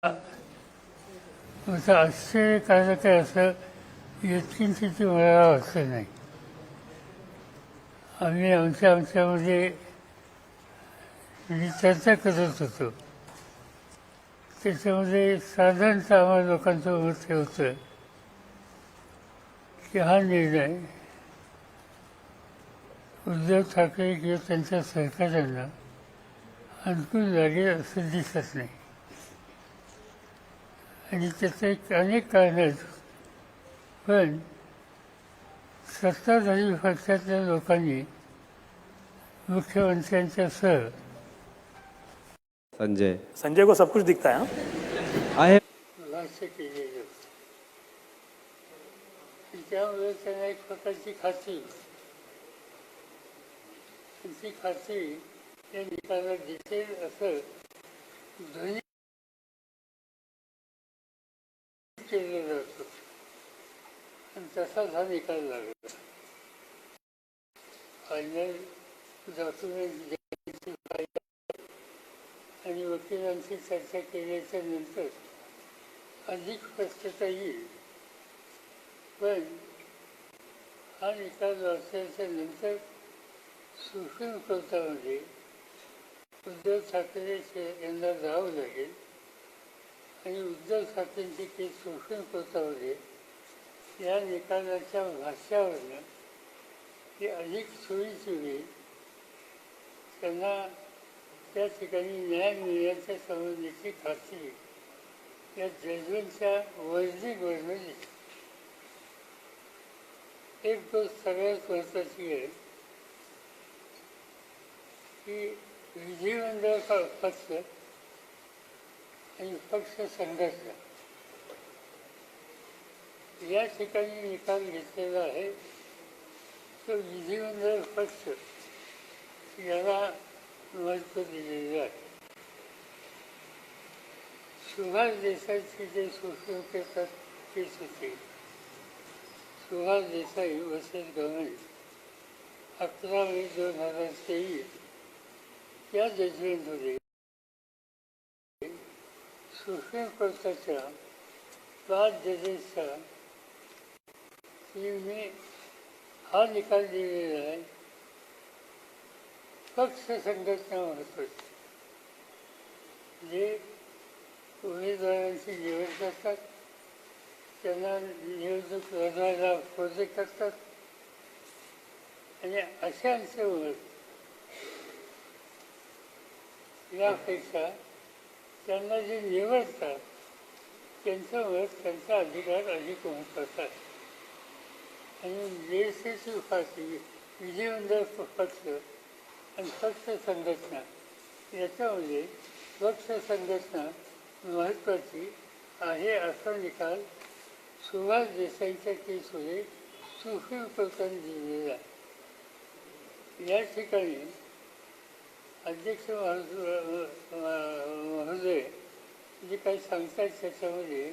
असं आश्चर्यकारक आहे असं यत्किंचित मला वाटलं नाही. आम्ही आमच्यामध्ये जी चर्चा करत होतो त्याच्यामध्ये साधारणतः आम्हा लोकांचं मत हे होतं की हा निर्णय उद्धव ठाकरे किंवा त्यांच्या सहकाऱ्यांना अनुकूल लागेल असं दिसत नाही. आणि त्याचे अनेक कारणं आहेत. पण सत्ताधारी पक्षातल्या लोकांनी मुख्यमंत्र्यांच्या सह संजय को सब कुछ दिखता है. भाष्य केलेलं त्यामुळे त्यांना एक प्रकारची खात्री ती खात्री या निकालात दिसेल असं ध्वनी केलेलं असतो आणि तसाच हा निकाल लागला. फायनल डॉक्युमेंट आणि वकिलांशी चर्चा केल्याच्या नंतर अधिक स्पष्टता येईल. पण हा निकाल वाचल्याच्या नंतर सुप्रीम कोर्टामध्ये उद्धव ठाकरे यांना जावं लागेल आणि उद्धव ठाकरेंची केस सुप्रीम कोर्टामध्ये या निकालाच्या भाष्यावरनं ही अधिक सोयीची होईल. त्यांना त्या ठिकाणी न्याय मिळण्याच्या संबंधीची खात्री या जजमेंटच्या वर्दीवरनं दिसते. एक गोष्ट सगळ्यात महत्त्वाची आहे की विधिमंडळ पक्ष आणि पक्ष संघटना या ठिकाणी निकाल घेतलेला आहे. तो विधिमंडळ पक्ष याला महत्त्व दिलेलं आहे. सुभाष देसाईची जे सुप्रीम कोर्टात केस होती, सुभाष देसाई वर्सेस गव्हर्नमेंट 11 मे 2023 या जजमेंटमध्ये सुप्रीम कोर्टाच्या 5 जजेसच्या टीमने हा निकाल दिलेला आहे. पक्ष संघटना महत्त्वाची जे उमेदवारांची निवड करतात, त्यांना निवडणूक लढवायला प्रोजेक्ट करतात आणि अशांचं मत यापेक्षा त्यांना जे निवडतात त्यांचं मत, त्यांचा अधिकार अधिक महत्त्वाचा आहे. आणि लेजिस्लेटिव्ह पार्टी, विधिमंडळ पक्ष आणि पक्ष संघटना याच्यामध्ये पक्ष संघटना महत्त्वाची आहे असा निकाल सुभाष देसाईच्या केसमध्ये सुप्रीम कोर्टाने दिलेला आहे. या ठिकाणी अध्यक्ष महोदय जे काही सांगतात त्याच्यामध्ये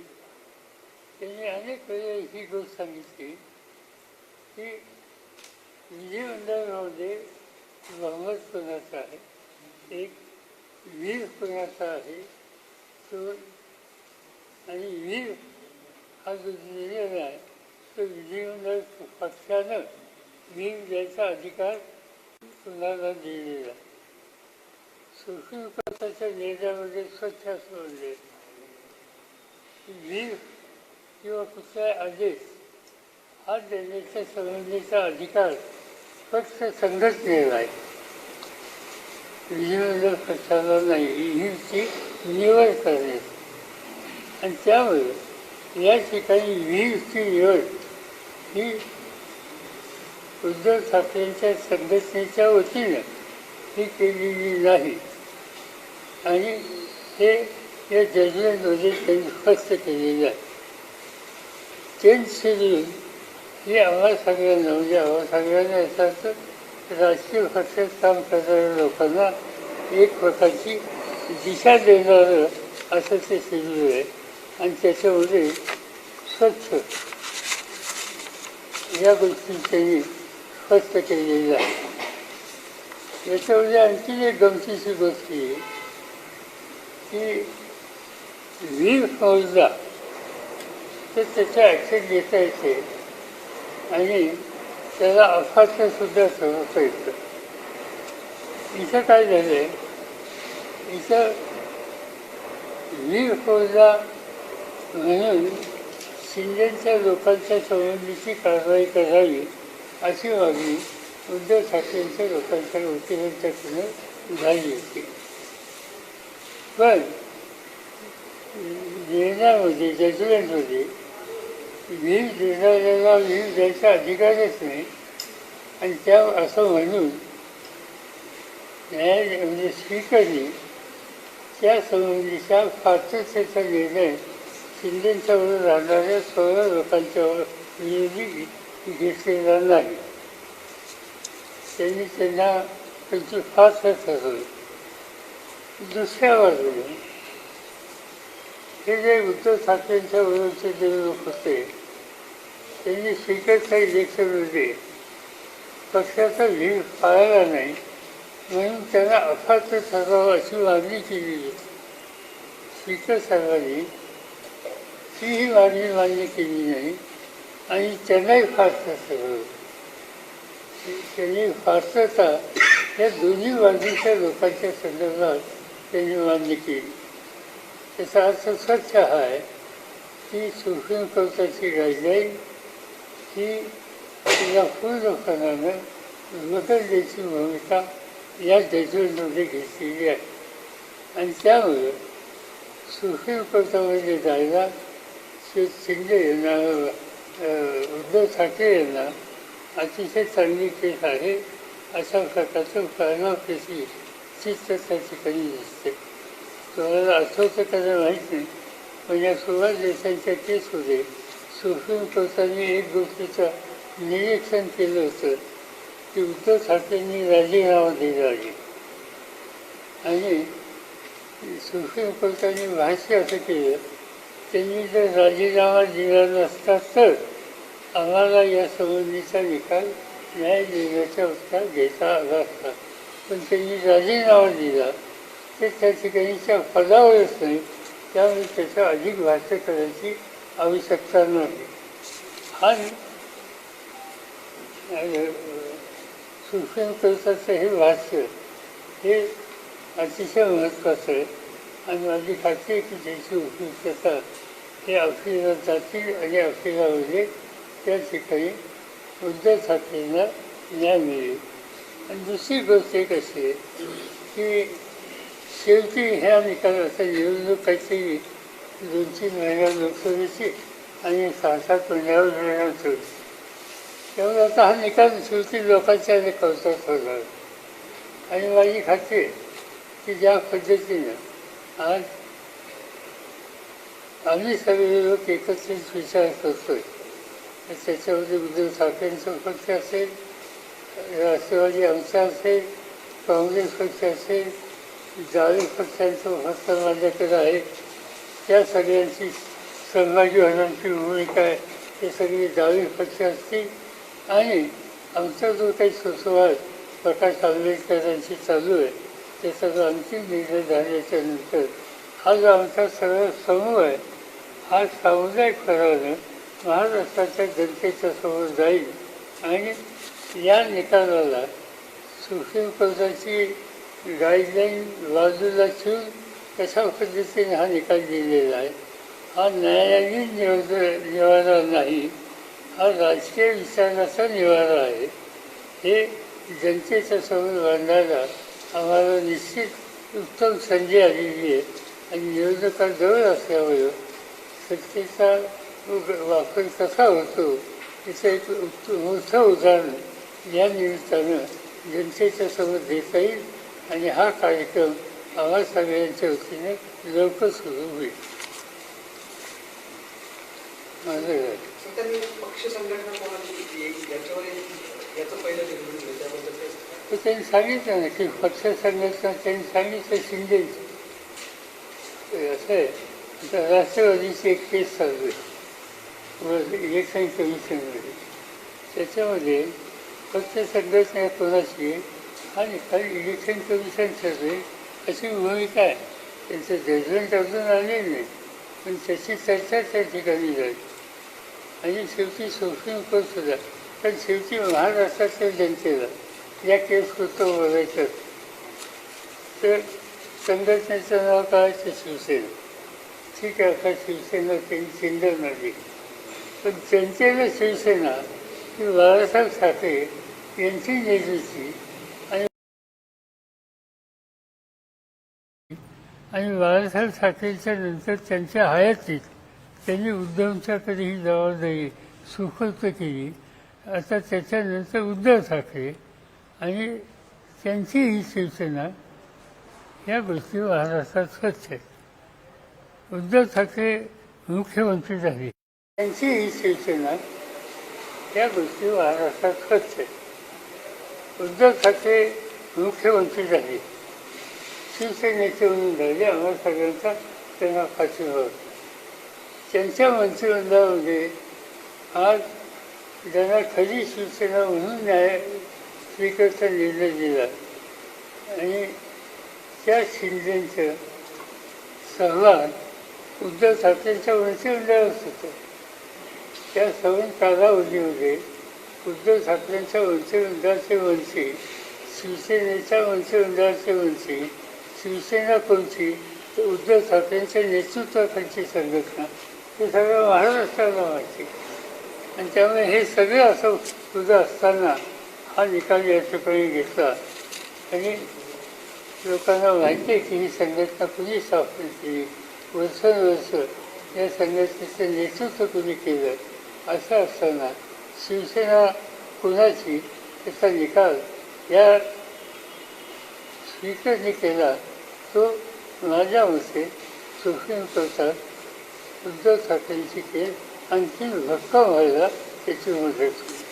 त्यांनी अनेक वेळेला ही गोष्ट सांगितली की विधिमंडळामध्ये बहुमत कोणाचा आहे, एक व्हीप कोणाचा आहे तो, आणि व्हीप हा जो दिलेला आहे तो विधिमंडळ पक्षानं व्हीप द्यायचा अधिकार कुणाला दिलेला आहे. सुप्रीम कोर्टाच्या निर्णयामध्ये स्वच्छ असं म्हणजे व्हीप किंवा कुठलाही आदेश हा देण्याच्या संबंधीचा अधिकार पक्ष संघटनेला आहे, विधिमंडळ पक्षाला नाही. व्हीपची निवड करणे आणि त्यामुळे या ठिकाणी व्हीपची निवड ही उद्धव ठाकरेंच्या संघटनेच्या वतीनं ही केलेली नाही आणि हे या जजमेंटमध्ये त्यांनी स्पष्ट केलेलं आहे. 10th शेड्यूल हे आम्हा सगळ्यांना, म्हणजे आम्हा सगळ्यांना याचा राजकीय पक्षात काम करणाऱ्या लोकांना एक प्रकारची दिशा देणारं असं ते शेड्यूल आहे. आणि त्याच्यामध्ये स्वच्छ या गोष्टी त्यांनी स्पष्ट केलेल्या आहे. याच्यामध्ये आणखी एक गमतीची गोष्ट आहे की वीर फौजला तर त्याचं ॲक्शन घेता येते आणि त्याला अफाटसुद्धा ठरवता येतं. इथं काय झालं आहे, इथं वीर फौजला म्हणून शिंदेच्या लोकांच्या संबंधीची कारवाई करावी अशी मागणी उद्धव ठाकरेंच्या लोकांच्या वकिलांच्याकडून झाली होती. पण निर्णयामध्ये जजमेंटमध्ये वीज देणाऱ्याला वीज द्यायचा अधिकारच नाही आणि त्या असं म्हणून म्हणजे स्पीकरने त्या संबंधीचा पात्रतेचा निर्णय शिंदेच्यावर राहणाऱ्या 16 लोकांच्यावर विरोधी घेतलेला नाही. त्यांनी त्यांना त्यांची फास्ट ठरवली. दुसऱ्या बाजूने हे जे उद्धव ठाकरेंच्या विरोधचे जे लोक होते त्यांनी स्पीकरच्या इलेक्शनमध्ये पक्षाचा व्हीप पाळला नाही म्हणून त्यांना अपात्र ठरावं अशी मागणी केली होती. स्पीकर साहेबांनी तीही मागणी मान्य केली नाही आणि त्यांनाही पात्र ठरवलं. त्यांनी पात्रता या दोन्ही बाजूच्या लोकांच्या संदर्भात त्यांनी मान्य केली. त्याचा अर्थ स्वच्छ हा आहे की सुप्रीम कोर्टाची गाईडलाईन ही तिला पूर्णपणानं बदलण्याची भूमिका या जजमेंटमध्ये घेतलेली आहे आणि त्यामुळे सुप्रीम कोर्टामध्ये जायला शिंदे यांना उद्धव ठाकरे यांना अतिशय चांगली केस आहे अशा प्रकारचं कानापेशी चित्र त्या ठिकाणी दिसते. तुम्हाला आठवतं त्याला माहीत नाही पण या 16 देशांच्या केसमध्ये सुप्रीम कोर्टाने एक गोष्टीचं निरीक्षण केलं होतं की उद्धव ठाकरेंनी राजीनामा दिला आहे आणि सुप्रीम कोर्टाने भाष्य असं केलं त्यांनी जर राजीनामा दिला नसता तर आम्हाला या संबंधीचा निकाल न्यायदेवाच्या उत्तर घेता आला असता. पण त्यांनी राजीनामा दिला ते त्या ठिकाणीच्या पदावरच नाही त्यामुळे त्याचं अधिक भाष्य करायची आवश्यकता नाही. आणि सुप्रीम कोर्टाचं हे भाष्य हे अतिशय महत्त्वाचं आहे आणि माझी खात्री आहे की त्याची उपयुक्तता हे अफिलात जातील आणि अफिलामध्ये त्या ठिकाणी उद्धव ठाकरेंना न्याय मिळेल. आणि दुसरी गोष्ट एक अशी आहे की शेवटी ह्या निकालाचा निवडणूक काहीतरी 2-3 महिन्या लोकसभेची आणि 6-7 महिन्यावर मिळणार होती. त्यामुळे आता हा निकाल शेवटी लोकांच्या कौतुक होणार आणि माझी खात्री आहे की ज्या पद्धतीनं आज आम्ही सगळे लोक एकत्रित विचार करतोय त्याच्यामध्ये उद्धव ठाकरेंचा पक्ष असेल, राष्ट्रवादी आमचा असेल, काँग्रेस पक्ष असेल, डावी पक्षांचं फक्त माझ्याकडे आहे त्या सगळ्यांची सहभागी होण्याची भूमिका आहे. ते सगळे डावी पक्ष असतील आणि आमचा जो काही सुसंवाद प्रकाश आंबेडकरांशी चालू आहे त्याचा जो अंतिम निर्णय झाल्याच्या नंतर हा जो आमचा सगळा समूह आहे हा सामुदायिकपणानं महाराष्ट्राच्या जनतेच्या समोर जाईल आणि या निकालाला सुप्रीम कोर्टाची गाईडलाईन बाजूला ठेवून कशा पद्धतीने हा निकाल दिलेला आहे. हा न्यायालयीन निवारा नाही, हा राजकीय विचाराचा निवारा आहे. हे जनतेच्या समोर मांडायला आम्हाला निश्चित उत्तम संधी आलेली आहे आणि निवडणुका असल्यामुळं सत्तेचा वापर कसा होतो याचं एक मोठं उदाहरण या निमित्तानं जनतेच्या समोर देता येईल आणि हा कार्यक्रम आम्हा सगळ्यांच्या वतीने लवकर सुरू होईल. माझं पक्ष संघटना तर त्यांनी सांगितलं ना की पक्ष संघटना त्यांनी सांगितलं शिंदेची असं आहे. आता राष्ट्रवादीची एक केस चालू आहे इलेक्शन कमिशनमध्ये. त्याच्यामध्ये पक्ष संघटना कोणाची हा निकाल इलेक्शन कमिशन ठरवेल अशी भूमिका आहे. त्यांचं जजमेंट अजून आले नाही पण त्याची चर्चा त्या ठिकाणी झाली आणि शेवटी सुप्रीम कोर्टसुद्धा, पण शेवटी महाराष्ट्राच्या जनतेला या केसपुरतं बोलायचं तर संघटनेचं नाव काढायचं शिवसेना. ठीक आहे, आता शिवसेना त्यांनी चिंतवणारी, पण जनतेला शिवसेना ही बाळासाहेब ठाकरे यांची नेतृत्वाची आणि बाळासाहेब ठाकरेंच्या नंतर त्यांच्या हयातीत त्यांनी उद्धवच्या कधीही जबाबदारी सुखरूप केली. आता त्याच्यानंतर उद्धव ठाकरे आणि त्यांची ही शिवसेना या गोष्टी महाराष्ट्रात स्वच्छ आहेत. उद्धव ठाकरे मुख्यमंत्री झाले, त्यांची ही शिवसेना या गोष्टी महाराष्ट्रात स्वच्छ आहेत. उद्धव ठाकरे मुख्यमंत्री झाले, शिवसेनेचे म्हणून राहिले, आम्हाला सगळ्यांचा त्यांना पाठिंबा. त्यांच्या मंत्रिमंडळामध्ये आज ज्यांना खरी शिवसेना म्हणून न्याय स्वीकारचा निर्णय दिला आणि त्या शिंदेचं सहभाग उद्धव ठाकरेंच्या मंत्रिमंडळात होतं. त्या सवन कालावधीमध्ये उद्धव ठाकरेंच्या मंत्रिमंडळाचे मंत्री, शिवसेनेच्या मंत्रिमंडळाचे मंत्री, शिवसेना कोणती तर उद्धव ठाकरेंच्या नेतृत्वाखालची संघटना, हे सगळं महाराष्ट्राला माहिती. आणि त्यामुळे हे सगळं असं सुद्धा असताना हा निकाल या ठिकाणी घेतला आणि लोकांना माहिती आहे की ही संघटना कुणी स्थापन केली, वर्षानुवर्ष या संघटनेचं नेतृत्व कुणी केलं. असं असताना शिवसेना कुणाची त्याचा निकाल या स्पीकरने केला, तो माझ्या मते सुप्रीम कोर्टात उद्धव ठाकरेंची केस आणखी भक्कम व्हायला त्याची मदत होईल.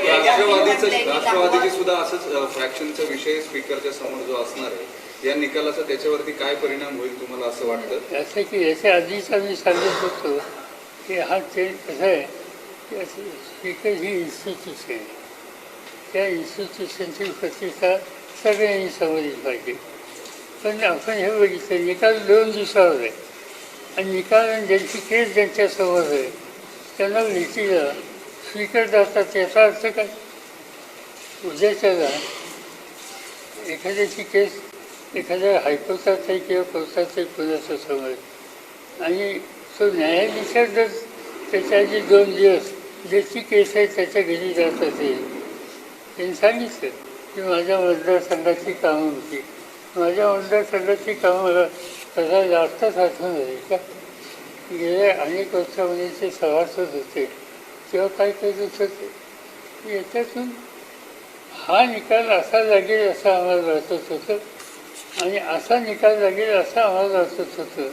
राष्ट्रवादीची सुद्धा असंच फ्रॅक्शनचा विषय स्पीकरच्या समोर जो असणार आहे, या निकालाचा त्याच्यावरती काय परिणाम होईल तुम्हाला असं वाटतं? असं की याच्या आधीच आम्ही सांगत होतो की हा चेंज कसं आहे की स्पीकर ही इन्स्टिट्यूशन आहे, त्या इन्स्टिट्यूशनची प्रतिष्ठा सगळ्यांनी समजली पाहिजे. पण आपण हे बघितलं निकाल 2 दिवसावर आहे आणि निकाल ज्यांची केस ज्यांच्यासमोर आहे त्यांना भेटीला स्पीकर जातात. याचा अर्थ काय, उद्याच्याला एखाद्याची केस एखाद्या हायकोर्टात आहे किंवा कोर्टात आहे कोणाच्या समोर आणि तो न्यायाधीशात जर त्याच्या आधी 2 दिवस ज्याची केस आहे त्याच्या घरी जात असेल, त्यांनी सांगितलं की माझ्या मतदारसंघाची कामं होती, माझ्या मतदारसंघाची कामं मला करायला आत्ताच आठवण झाली का, गेल्या अनेक वर्षामध्ये ते सभासद होते तेव्हा काय करत होते. याच्यातून हा निकाल असा लागेल असं आम्हाला वाटत होतं आणि असा निकाल लागेल असं आम्हाला वाटत होतं.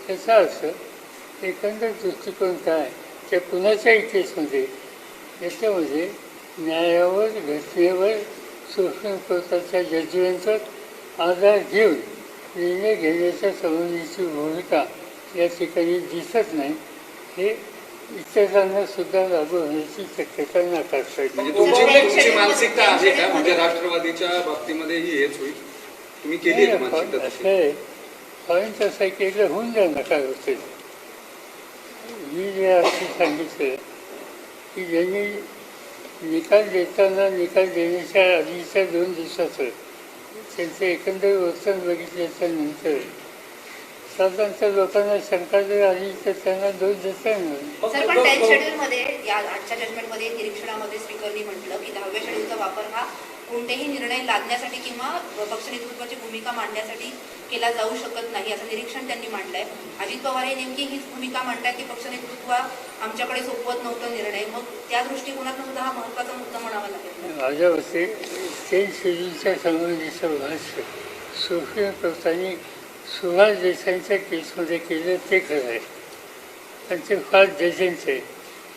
त्याचा अर्थ एकंदर दृष्टिकोन काय, त्या कुणाच्याही केसमध्ये याच्यामध्ये न्यायावर घटनेवर सुप्रीम कोर्टाच्या जजमेंटवर आधार घेऊन निर्णय घेण्याच्या संबंधीची भूमिका या ठिकाणी दिसत नाही. हे इतरांना सुद्धा लागू होण्याची शक्यता नाकारता येते. म्हणजे तुमची मानसिकता आहे का, म्हणजे राष्ट्रवादीच्या बाबतीमध्ये ही हेच होईल, तुम्ही केली आहे मानसिकता तशी? असं आहे, पॉईंट असं आहे की एकदा होऊन जाईल नका होते. मी जे असे सांगितलं की ज्यांनी निकाल देताना निकाल देण्याच्या आधीच्या 2 दिवसाचं त्यांचं एकंदर वर्तन बघितल्याच्या नंतर साधारणतः लोकांना शंका जर आली तर त्यांना दोष देता येणार. सर, पण 10 शेड्यूलमध्ये या आजच्या जजमेंटमध्ये निरीक्षणामध्ये स्पीकरनी म्हटलं की 10व्या शेड्यूलचा वापर हा कोणतेही निर्णय लादण्यासाठी किंवा पक्ष नेतृत्वाची भूमिका मांडण्यासाठी केला जाऊ शकत नाही, असं निरीक्षण त्यांनी मांडलंय. अजित पवार हे नेमकी हीच भूमिका मांडतात की पक्ष नेतृत्व आमच्याकडे सोपवत नव्हतं निर्णय, मग त्या दृष्टिकोनातून सुद्धा हा महत्त्वाचा मुद्दा म्हणावा लागेल. माझ्या मते 10 शेड्यूलच्या संबंधीचं भाष्य सुप्रीम कोर्टाने सुभाष देसाईंच्या केसमध्ये केलं ते खरं आहे आणि ते फार जजेंचं आहे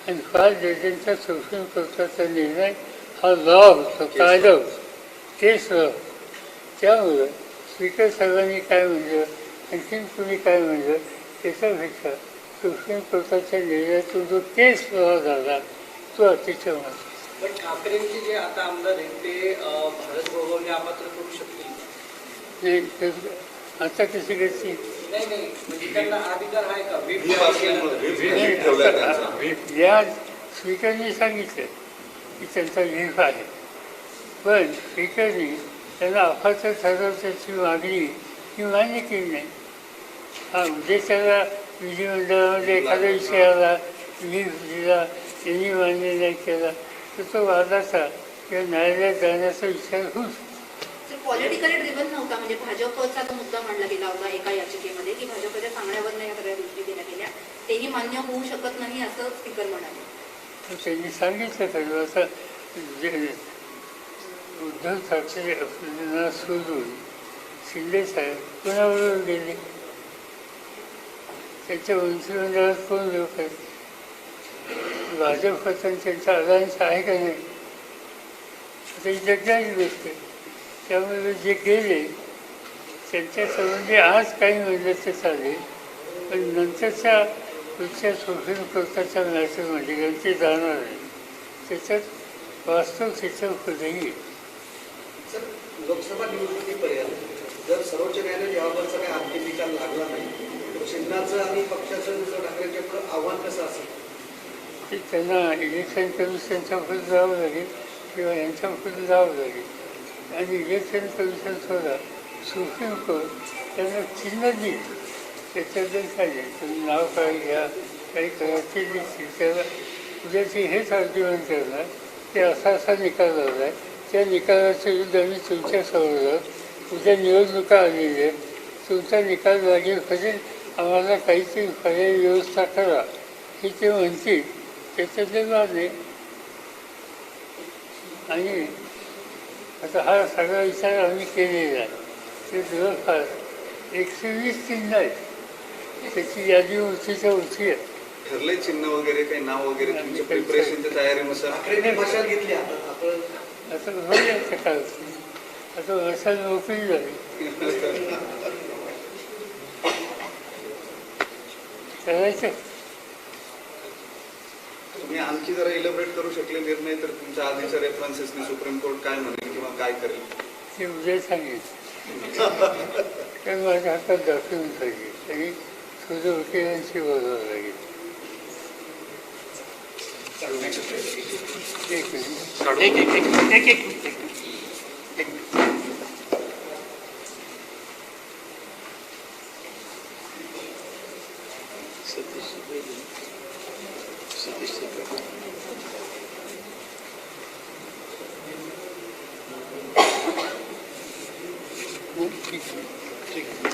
आणि फार जजेंचा सुप्रीम कोर्टाचा निर्णय हा लॉ होतो, कायदा होतो, केस लॉ. त्यामुळं स्पीकर साहेबांनी काय म्हणलं, आणखीन तुम्ही काय म्हणलं, त्याच्यापेक्षा सुप्रीम कोर्टाच्या निर्णयातून जो केस लॉ झाला तो अतिशय महत्त्वाचा. पण ठाकरेंचे जे आता आमदार आहेत ते भारत गोगवणे अपात्र करू शकतील? नाही, आता कशी करतील नाही नाही म्हणजे त्यांना अधिकार आहे का व्हीप व्हीप असल्यामुळे व्हीप ठेवलाय त्यांचा. या स्पीकरने सांगितलं की त्यांचा व्हीप आहे, पण स्पीकरने त्यांना अफाचं ठरवण्याची मागणी ही मान्य केली नाही. हा उद्देशाला विधिमंडळामध्ये एखाद्या विषयाला व्हीप दिला, त्यांनी मान्य नाही केला तर तो वादाचा किंवा न्यायालयात जाण्याचा विचार होऊ शकतो. तर पॉलिटिकली ड्रिव्हन नव्हता, म्हणजे भाजपचा तो मुद्दा मांडला गेला होता एका याचिकेमध्ये की भाजपच्या सांगण्यावरनं या सगळ्या गोष्टी केल्या गेल्या, तेही मान्य होऊ शकत नाही असं स्पीकर म्हणाले. तर त्यांनी सांगितलं खरं आता उद्धव ठाकरे यांना सोडून शिंदे साहेब कोणाबरोबर गेले, त्यांच्या मंत्रिमंडळात कोण लोक आहेत, भाजप त्यांचा अलायन्स आहे का नाही, आता ही जगण्याची गोष्ट आहे. त्यामुळे जे गेले त्यांच्या संबंधी आज काही म्हणलं तर चालेल, पण नंतरच्या पुढच्या सुप्रीम कोर्टाच्या मॅटरमध्ये गणती जाणार आहे, त्याच्यात वास्तव त्याचं होतही. सर, लोकसभा निवडणुकीपर्यंत जर सर्वोच्च न्यायालय याबाबतचा काही अंतिम निकाल लागला नाही तर चिन्हाचं आणि पक्षाचं उद्धव ठाकरेंच्या पुढे आव्हान कसं असेल? की त्यांना इलेक्शन कमिशनच्या पुढे जावं लागेल किंवा यांच्या पुढे जावं लागेल, आणि इलेक्शन कमिशन सुद्धा सुप्रीम कोर्ट त्यांना चिन्ह देईल. त्याच्याबद्दल सांगेल तुम्ही नाव काय घ्या, काही करायचे दिसतील त्याला उद्याचे हेच आर्ग्युमेंट करणार की असा निकाल लावला आहे, त्या निकालाच्या विरुद्ध आम्ही तुमच्या समोर उद्या निवडणुका आलेल्या आहेत, तुमचा निकाल लागेल म्हणजे आम्हाला काहीतरी पर्यायी व्यवस्था करा हे ते म्हणतील. त्याच्यातले मान्य. आणि आता हा सगळा विचार आम्ही केलेला आहे. ते जवळपास 120 चिन्ह आहेत, त्याची यादी उंचीच्या उंची आहे. ठरले चिन्ह वगैरे काही नाव वगैरे तुमच्या प्रिपरेशनच्या तयारीनुसार? ठाकरेंनी मशाल घेतली आपण आता होईल सकाळ आता वर्षात नोकरी झाली करायचं. तुम्ही आणखी जरा इलॅबोरेट करू शकले निर्णय तर तुमच्या आधीच्या रेफरन्सेसने सुप्रीम कोर्ट काय म्हणेल किंवा काय करेल ते उद्या सांगेल. कारण माझ्या हातात डॉक्युमेंट पाहिजे आणि तुझं वकिलांशी बोलावं लागेल. एक मिनिट. ठीक आहे.